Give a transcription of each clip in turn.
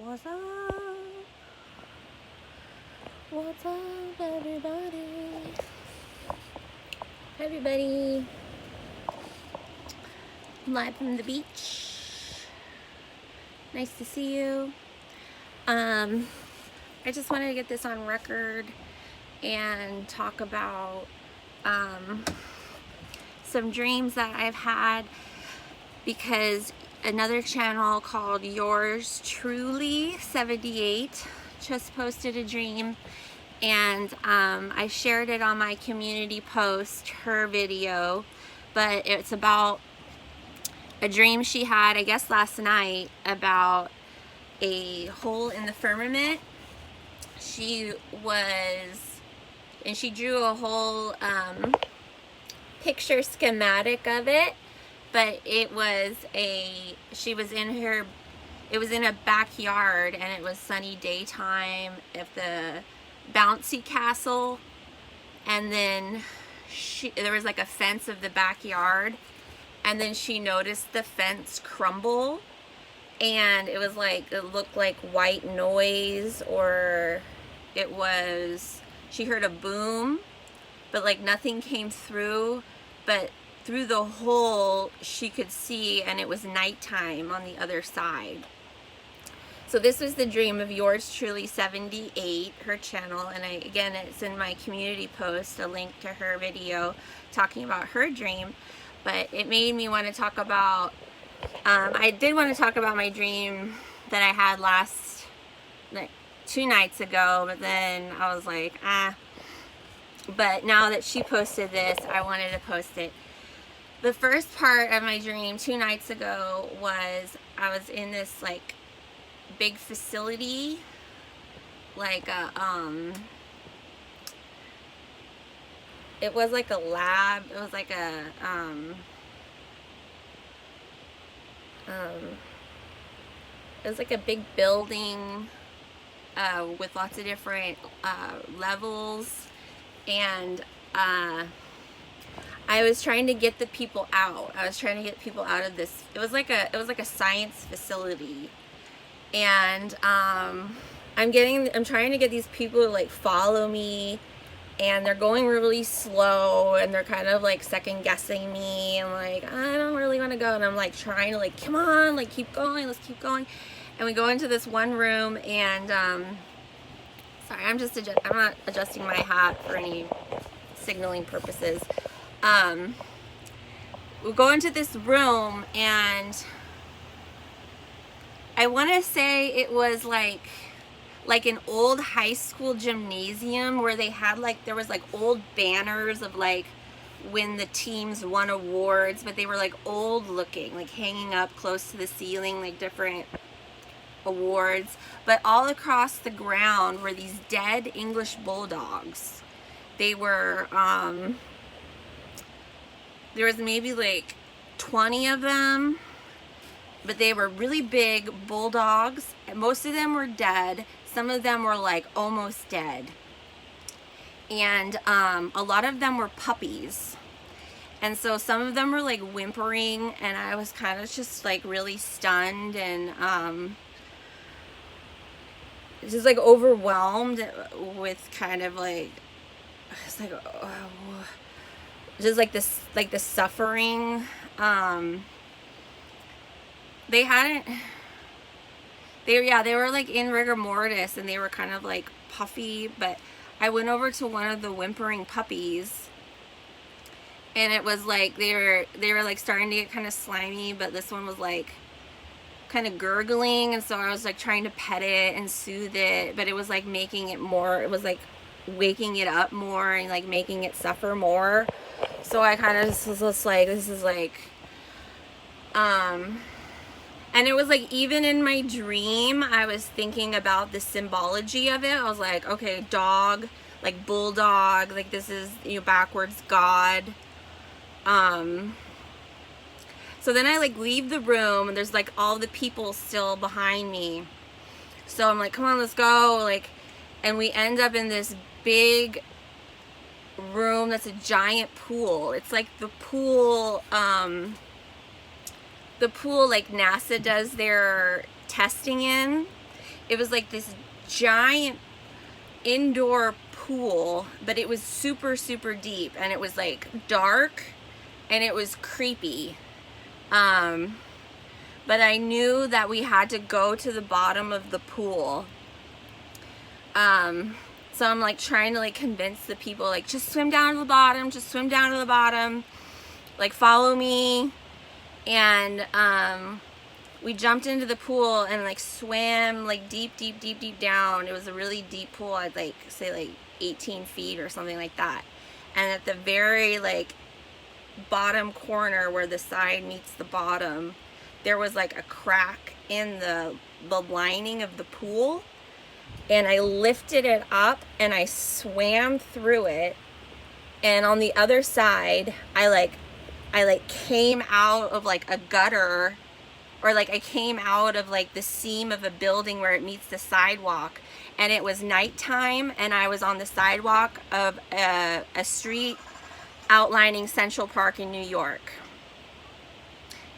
What's up? What's up, everybody? Hi, everybody. I'm live from the beach. Nice to see you. I just wanted to get this on record and talk about some dreams that I've had, because another channel called Yours Truly 78 just posted a dream, and I shared it on my community post, her video, but it's about a dream she had, I guess last night, about a hole in the firmament. She drew a whole picture schematic of it, but it was it was in a backyard, and it was sunny daytime at the bouncy castle, and then there was like a fence of the backyard, and then she noticed the fence crumble, and it looked like white noise, or she heard a boom, but like nothing came through, but through the hole she could see, and it was nighttime on the other side. So this was the dream of Yours Truly 78, her channel, and again, it's in my community post, a link to her video talking about her dream. But it made me want to talk about, I did want to talk about my dream that I had like 2 nights ago, but then I was like, but now that she posted this, I wanted to post it. The first part of my dream 2 nights ago was I was in this like big facility, like it was like a lab, it was like a it was like a big building with lots of different levels, and I was trying to get the people out. I was trying to get people out of this. It was like a science facility, and I'm trying to get these people to like follow me, and they're going really slow, and they're kind of like second guessing me, and like, I don't really want to go, and I'm like trying to like, come on, like keep going, let's keep going. And we go into this one room, and sorry, I'm not adjusting my hat for any signaling purposes. We go into this room, and I want to say it was like an old high school gymnasium where they had there was like old banners of like when the teams won awards, but they were like old looking, like hanging up close to the ceiling, like different awards. But all across the ground were these dead English bulldogs. They were there was maybe like 20 of them, but they were really big bulldogs. Most of them were dead. Some of them were like almost dead. And a lot of them were puppies. And so some of them were like whimpering, and I was kind of just like really stunned and just like overwhelmed with kind of like, it's like, just like this, like the suffering. They were like in rigor mortis, and they were kind of like puffy, but I went over to one of the whimpering puppies, and it was like they were like starting to get kind of slimy, but this one was like kind of gurgling, and so I was like trying to pet it and soothe it, but it was like making it more, it was like waking it up more and like making it suffer more. So I kind of just was like, this is like and it was like, even in my dream, I was thinking about the symbology of it. I was like, okay, dog, like bulldog, like this is, backwards God. So then I like leave the room, and there's like all the people still behind me. So I'm like, come on, let's go. Like, and we end up in this big room that's a giant pool. It's like the pool like NASA does their testing in. it was like this giant indoor pool, but it was super, super deep, and it was like dark, and it was creepy. But I knew that we had to go to the bottom of the pool. So I'm like trying to like convince the people, like, just swim down to the bottom, just swim down to the bottom, like follow me. And we jumped into the pool and like swam like deep, deep, deep, deep down. It was a really deep pool. I'd like say like 18 feet or something like that. And at the very like bottom corner where the side meets the bottom, there was like a crack in the lining of the pool, and I lifted it up and I swam through it, and on the other side I came out of like a gutter, or like I came out of like the seam of a building where it meets the sidewalk, and it was nighttime, and I was on the sidewalk of a street outlining Central Park in New York.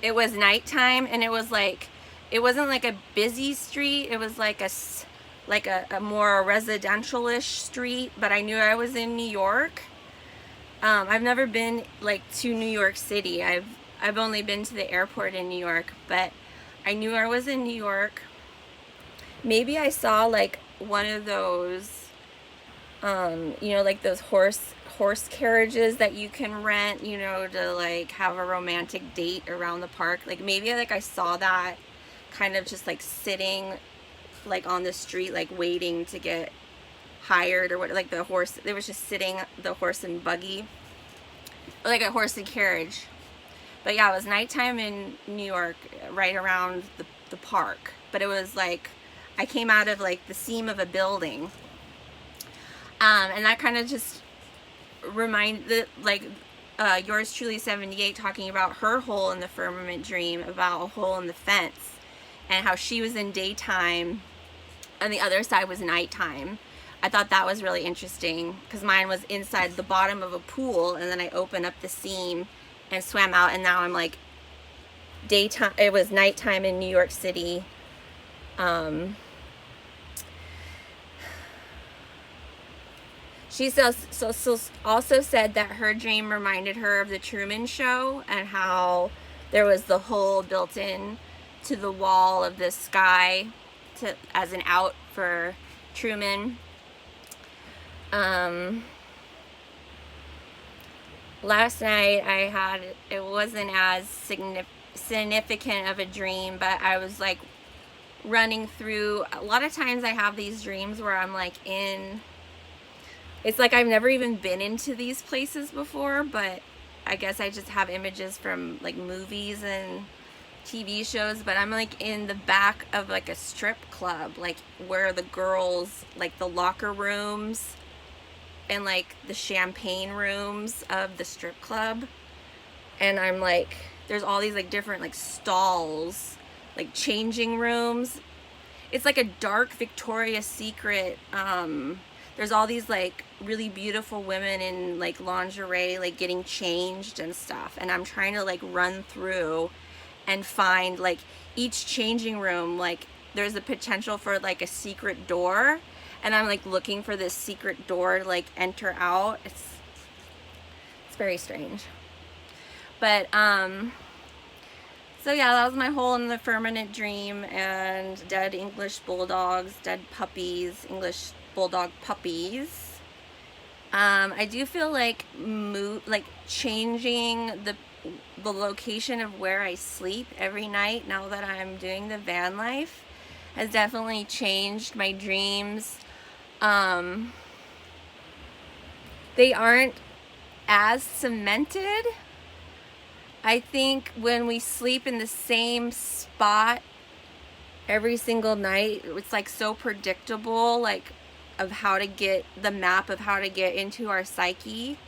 It was nighttime, and it was like, it wasn't like a busy street, it was like a more residential-ish street, but I knew I was in New York. I've never been like to New York City. I've only been to the airport in New York, but I knew I was in New York. Maybe I saw like one of those, you know, like those horse carriages that you can rent, you know, to like have a romantic date around the park. Like maybe like I saw that kind of just like sitting like on the street, like waiting to get hired or what, like the horse, they was just sitting, the horse and buggy, or like a horse and carriage. But yeah, it was nighttime in New York, right around the park. But it was like, I came out of like the seam of a building. And that kind of just reminded, like, yours truly 78 talking about her hole in the firmament dream, about a hole in the fence, and how she was in daytime and the other side was nighttime. I thought that was really interesting, because mine was inside the bottom of a pool, and then I opened up the seam and swam out, and now I'm like daytime. It was nighttime in New York City. She also said that her dream reminded her of the Truman Show, and how there was the hole built in to the wall of the sky as an out for Truman. Last night it wasn't as significant of a dream, but I was like running through, a lot of times I have these dreams where I'm like it's like I've never even been into these places before, but I guess I just have images from like movies and TV shows, but I'm like in the back of like a strip club, like where the girls, like the locker rooms and like the champagne rooms of the strip club, and I'm like, there's all these like different like stalls, like changing rooms. It's like a dark Victoria's Secret. There's all these like really beautiful women in like lingerie, like getting changed and stuff, and I'm trying to like run through and find like each changing room, like there's a potential for like a secret door, and I'm like looking for this secret door to like enter out. It's very strange. But so yeah, that was my hole in the firmament dream, and dead English bulldogs, dead puppies, English bulldog puppies. I do feel like changing the location of where I sleep every night, now that I'm doing the van life, has definitely changed my dreams. They aren't as cemented. I think when we sleep in the same spot every single night, it's like so predictable, like of how to get the map of how to get into our psyche.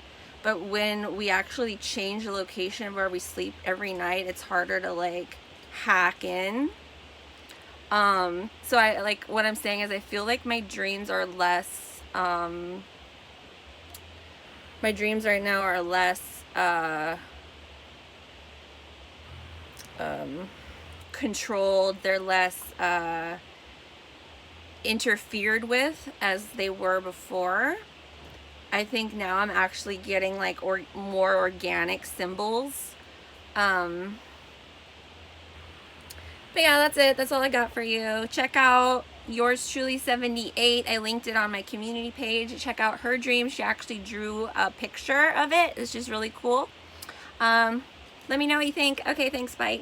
But when we actually change the location where we sleep every night, it's harder to like hack in. So I like, what I'm saying is I feel like my dreams are less, my dreams right now are less controlled. They're less interfered with as they were before. I think now I'm actually getting like more organic symbols. But yeah, that's it. That's all I got for you. Check out Yours Truly 78. I linked it on my community page. Check out her dream. She actually drew a picture of it. It's just really cool. Let me know what you think. Okay, thanks. Bye.